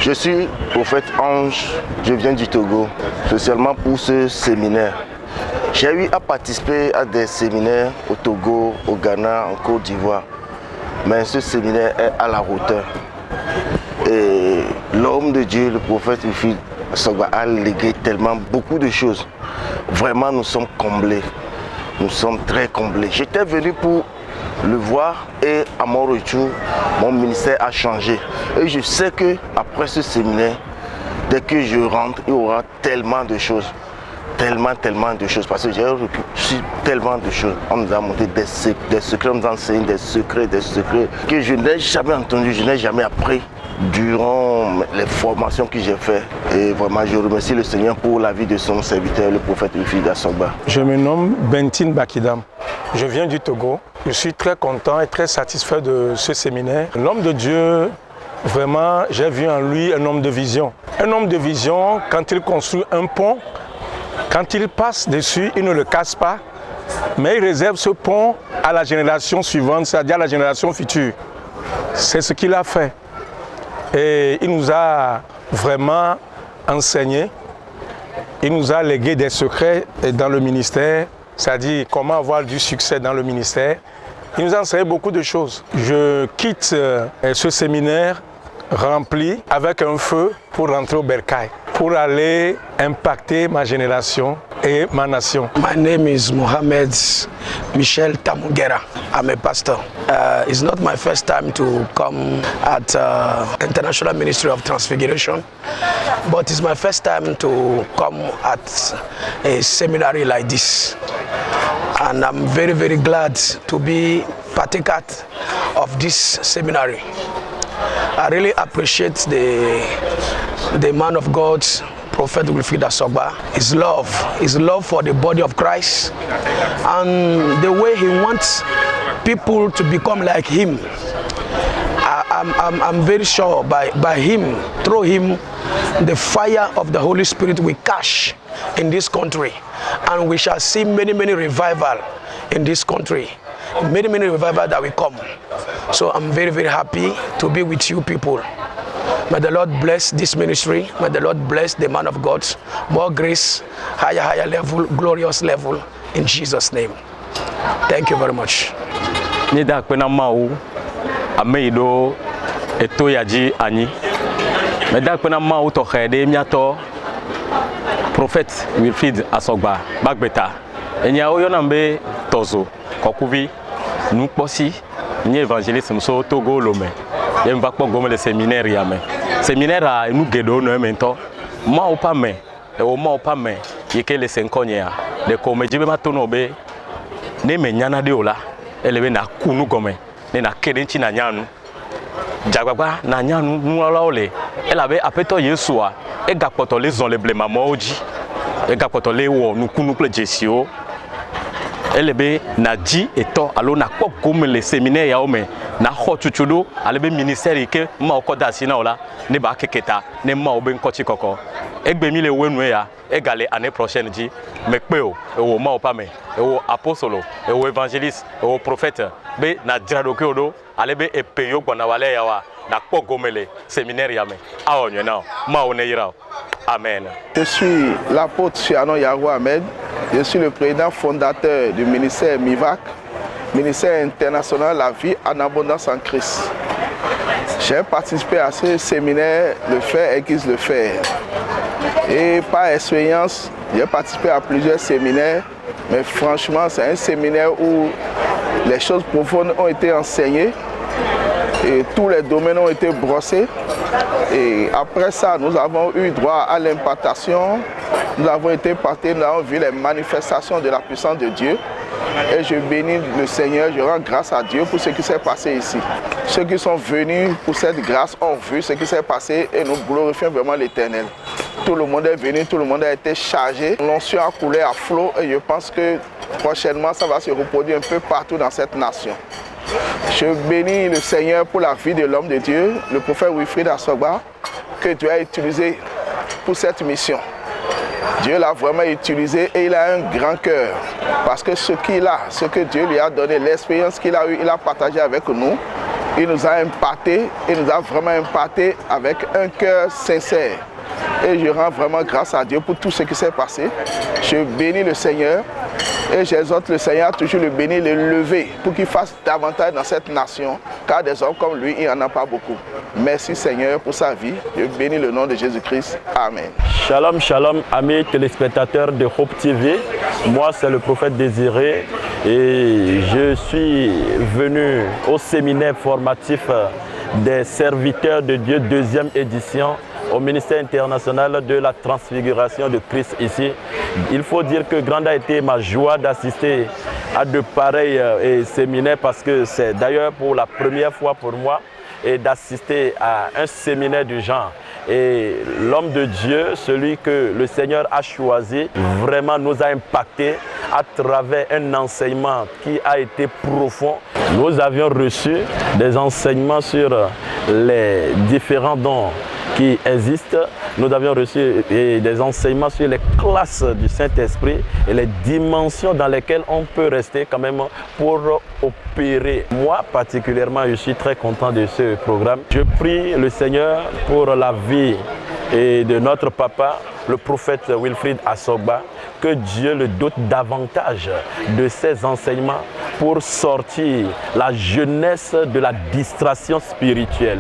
Je suis prophète Ange, je viens du Togo, spécialement pour ce séminaire. J'ai eu à participer à des séminaires au Togo, au Ghana, en Côte d'Ivoire. Mais ce séminaire est à la hauteur. Et l'homme de Dieu, le prophète Wilfrid Assogba, a légué tellement beaucoup de choses. Vraiment, nous sommes comblés. Nous sommes très comblés. J'étais venu pour le voir et à mon retour, mon ministère a changé. Et je sais qu'après ce séminaire, dès que je rentre, il y aura tellement de choses. Tellement de choses. Parce que j'ai reçu tellement de choses. On nous a montré des secrets, on nous a enseigné des secrets que je n'ai jamais entendus, je n'ai jamais appris durant les formations que j'ai faites. Et vraiment, je remercie le Seigneur pour la vie de son serviteur, le prophète Wilfrid Assogba. Je me nomme Bentine Bakidam. Je viens du Togo. Je suis très content et très satisfait de ce séminaire. L'homme de Dieu, vraiment, j'ai vu en lui un homme de vision. Un homme de vision, quand il construit un pont, quand il passe dessus, il ne le casse pas, mais il réserve ce pont à la génération suivante, c'est-à-dire à la génération future. C'est ce qu'il a fait. Et il nous a vraiment enseigné, il nous a légué des secrets dans le ministère, c'est-à-dire comment avoir du succès dans le ministère. Il nous a enseigné beaucoup de choses. Je quitte ce séminaire rempli avec un feu pour rentrer au bercail, pour aller impacter ma génération et ma nation. My name is Mohamed Michel Tamugera. I'm a pastor. It's not my first time to come at International Ministry of Transfiguration, but it's my first time to come at a seminary like this. And I'm very, very glad to be partaker of this seminary. I really appreciate the man of God, Prophet Wilfrid Assogba, his love for the body of Christ, and the way he wants people to become like him. I'm very sure by him, through him, the fire of the Holy Spirit will catch in this country, and we shall see many revival in this country. Many revival that will come. So I'm very, very happy to be with you people. May the Lord bless this ministry. May the Lord bless the man of God. More grace, higher level, glorious level, in Jesus' name. Thank you very much. Nida kwena mau ameido eto yaji ani. Meda kwena mau to khede miato Prophet Wilfrid Assogba bagbeta. Enya oyo nambe tozo kokuvi nuposi ni évangéliste so Togo lomé. Yem va pas gomme le séminaire yame. Séminaire a nous gedo no mento. Ma ou pas mais e o ma ou pas mais yeke le 5 ya. De comédie ma tono be ne me nyana de ola. Elebe na kunu gomme. Ne na kedenchi na nyanu. Jagbagba na nyanu nuala ole. Elabe apeto Yesua e gapoto les on le blema moji. E gapoto le wo nukunu ple jesio. Elebe na di eto alo na kpɔ gome le séminaire ya ome na xɔ tutudo alebe ministère ke ma oko da si na ola ne ba keketa ne ma obe nkɔtsi kɔkɔ egbe mi le wenu ya egale année prochaine di me pe o ewo ma opa me ewo apostolo ewo évangéliste ewo prophète be na drado ke odo alebe epeyo gbona wale ya wa na kpɔ gome le séminaire ya me a onye na ma one yira. Amen. Je suis l'apôtre Fiano Yahou Ahmed. Je suis le président fondateur du ministère MIVAC, ministère international La vie en abondance en Christ. J'ai participé à ce séminaire, le faire aiguise le faire. Et par expérience, j'ai participé à plusieurs séminaires, mais franchement, c'est un séminaire où les choses profondes ont été enseignées et tous les domaines ont été brossés. Et après ça, nous avons eu droit à l'impartation, nous avons été partis, nous avons vu les manifestations de la puissance de Dieu. Et je bénis le Seigneur, je rends grâce à Dieu pour ce qui s'est passé ici. Ceux qui sont venus pour cette grâce ont vu ce qui s'est passé et nous glorifions vraiment l'Éternel. Tout le monde est venu, tout le monde a été chargé. L'onction a coulé à flot et je pense que prochainement ça va se reproduire un peu partout dans cette nation. Je bénis le Seigneur pour la vie de l'homme de Dieu, le prophète Wilfrid Assogba, que Dieu a utilisé pour cette mission. Dieu l'a vraiment utilisé et il a un grand cœur. Parce que ce qu'il a, ce que Dieu lui a donné, l'expérience qu'il a eue, il a partagé avec nous. Il nous a impacté, il nous a vraiment impacté avec un cœur sincère. Et je rends vraiment grâce à Dieu pour tout ce qui s'est passé. Je bénis le Seigneur et j'exhorte le Seigneur à toujours le bénir, le lever pour qu'il fasse davantage dans cette nation, car des hommes comme lui, il n'y en a pas beaucoup. Merci Seigneur pour sa vie. Je bénis le nom de Jésus-Christ. Amen. Shalom, shalom, amis téléspectateurs de Hope TV. Moi, c'est le prophète Désiré et je suis venu au séminaire formatif des serviteurs de Dieu, 2e édition, au ministère international de la transfiguration de Christ ici. Il faut dire que grande a été ma joie d'assister à de pareils séminaires parce que c'est d'ailleurs pour la première fois pour moi et d'assister à un séminaire du genre. Et l'homme de Dieu, celui que le Seigneur a choisi, vraiment nous a impacté à travers un enseignement qui a été profond. Nous avions reçu des enseignements sur les différents dons qui existent. Nous avions reçu des enseignements sur les classes du Saint-Esprit et les dimensions dans lesquelles on peut rester quand même pour opérer. Moi particulièrement, je suis très content de ce programme. Je prie le Seigneur pour la vie et de notre papa, le prophète Wilfrid Asogba, que Dieu le dote davantage de ses enseignements pour sortir la jeunesse de la distraction spirituelle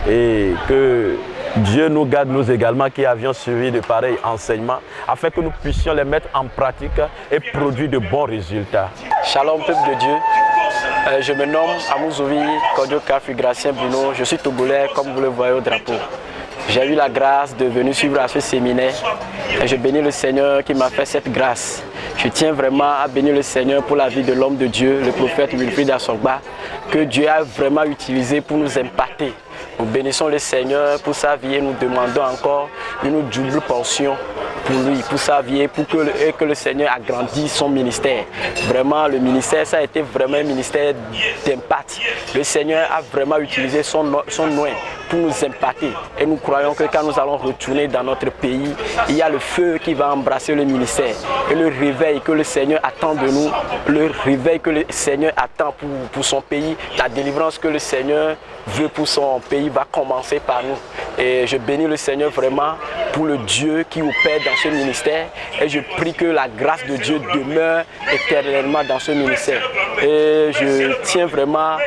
et que Dieu nous garde, nous également, qui avions suivi de pareils enseignements, afin que nous puissions les mettre en pratique et produire de bons résultats. Shalom, peuple de Dieu. Je me nomme Amouzoui Kodjokafi Gracien Bruno. Je suis togolais, comme vous le voyez au drapeau. J'ai eu la grâce de venir suivre à ce séminaire et je bénis le Seigneur qui m'a fait cette grâce. Je tiens vraiment à bénir le Seigneur pour la vie de l'homme de Dieu, le prophète Wilfrid Asogba, que Dieu a vraiment utilisé pour nous impacter. Nous bénissons le Seigneur pour sa vie et nous demandons encore une double portion pour lui, pour sa vie, pour que le Seigneur agrandisse son ministère. Vraiment, le ministère, ça a été vraiment un ministère d'impact. Le Seigneur a vraiment utilisé son nom pour nous impacter. Et nous croyons que quand nous allons retourner dans notre pays, il y a le feu qui va embrasser le ministère. Et le réveil que le Seigneur attend de nous, le réveil que le Seigneur attend pour son pays, la délivrance que le Seigneur veut pour son pays va commencer par nous. Et je bénis le Seigneur vraiment pour le Dieu qui opère dans ce ministère. Et je prie que la grâce de Dieu demeure éternellement dans ce ministère. Et je tiens vraiment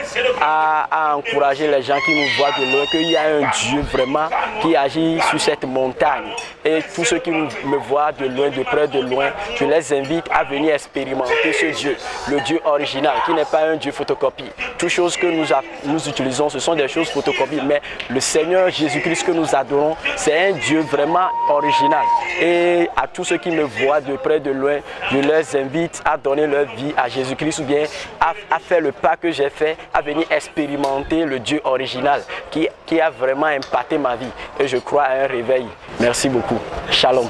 à encourager les gens qui nous voient de loin, qu'il y a un Dieu vraiment qui agit sur cette montagne. Et tous ceux qui me voient de loin, de près, de loin, je les invite à venir expérimenter ce Dieu, le Dieu original, qui n'est pas un Dieu photocopie. Toutes choses que nous utilisons, ce sont des choses photocopies, mais le Seigneur Jésus-Christ que nous adorons, c'est un Dieu vraiment original. Et à tous ceux qui me voient de près, de loin, je les invite à donner leur vie à Jésus-Christ ou bien à faire le pas que j'ai fait, à venir expérimenter le Dieu original qui a vraiment impacté ma vie. Et je crois à un réveil. Merci beaucoup. Shalom.